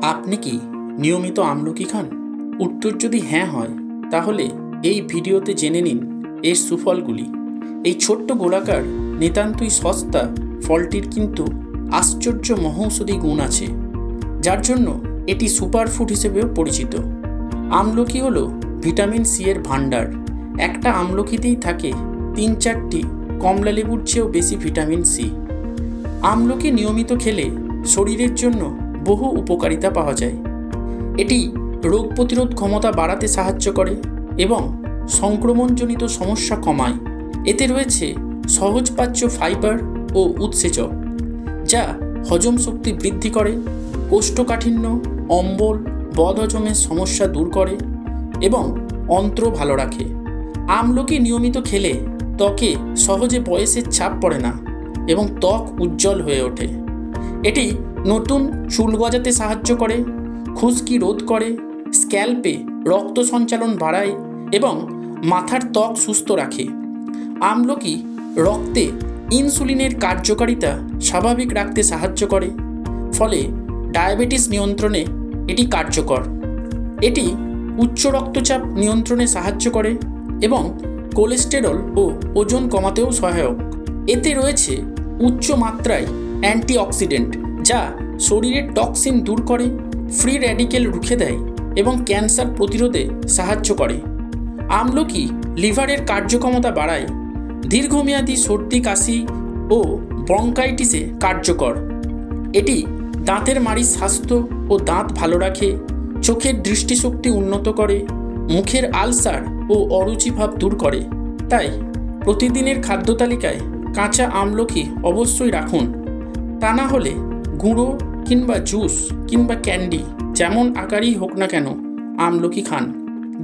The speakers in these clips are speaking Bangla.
আপনি কি নিয়মিত আমলকি খান? উত্তর যদি হ্যাঁ হয় তাহলে এই ভিডিওতে জেনে নিন এর সুফলগুলি। এই ছোট্ট গোলাকার নিতান্তই সস্তা ফলটির কিন্তু আশ্চর্য মহৌষধি গুণ আছে, যার জন্য এটি সুপারফুড হিসেবেও পরিচিত। আমলকি হলো ভিটামিন সি এর ভাণ্ডার। একটা আমলকিতেই থাকে 3-4টি কমলালেবুর চেয়েও বেশি ভিটামিন সি। আমলকি নিয়মিত খেলে শরীরের জন্য বহু উপকারিতা পাওয়া যায়। এটি রোগ প্রতিরোধ ক্ষমতা বাড়াতে সাহায্য করে এবং সংক্রমণজনিত সমস্যা কমায়। এতে রয়েছে সহজপাচ্য ফাইবার ও উৎসেচক, যা হজম শক্তি বৃদ্ধি করে, কোষ্ঠকাঠিন্য, অম্বল, বদহজমের সমস্যা দূর করে এবং অন্ত্র ভালো রাখে। আমলকি নিয়মিত খেলে ত্বকে সহজে বয়সের ছাপ পড়ে না এবং ত্বক উজ্জ্বল হয়ে ওঠে। এটি নতুন চুল গজাতে সাহায্য করে, খুশকি রোধ করে, স্ক্যাল্পে রক্ত সঞ্চালন বাড়ায় এবং মাথার ত্বক সুস্থ রাখে। আমলকি রক্তে ইনসুলিনের কার্যকারিতা স্বাভাবিক রাখতে সাহায্য করে, ফলে ডায়াবেটিস নিয়ন্ত্রণে এটি কার্যকর। এটি উচ্চ রক্তচাপ নিয়ন্ত্রণে সাহায্য করে এবং কোলেস্টেরল ও ওজন কমাতেও সহায়ক। এতে রয়েছে উচ্চ মাত্রায় অ্যান্টিঅক্সিডেন্ট, যা শরীরের টক্সিন দূর করে, ফ্রি র্যাডিক্যাল রুখে দেয় এবং ক্যান্সার প্রতিরোধে সাহায্য করে। আমলকি লিভারের কার্যক্ষমতা বাড়ায়, দীর্ঘমেয়াদী সর্দি কাশি ও ব্রঙ্কাইটিসে কার্যকর। এটি দাঁতের মাড়ির স্বাস্থ্য ও দাঁত ভালো রাখে, চোখের দৃষ্টিশক্তি উন্নত করে, মুখের আলসার ও অরুচিভাব দূর করে। তাই প্রতিদিনের খাদ্য তালিকায় কাঁচা আমলকি অবশ্যই রাখুন। তা না হলে গুঁড়ো কিংবা জুস কিংবা ক্যান্ডি, যেমন আকারই হোক না কেন, আমলকি খান।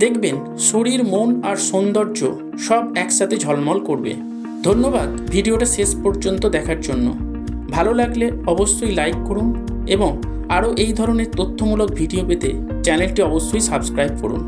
দেখবেন শরীর, মন আর সৌন্দর্য সব একসাথে ঝলমল করবে। ধন্যবাদ ভিডিওটা শেষ পর্যন্ত দেখার জন্য। ভালো লাগলে অবশ্যই লাইক করুন এবং আরও এই ধরনের তথ্যমূলক ভিডিও পেতে চ্যানেলটি অবশ্যই সাবস্ক্রাইব করুন।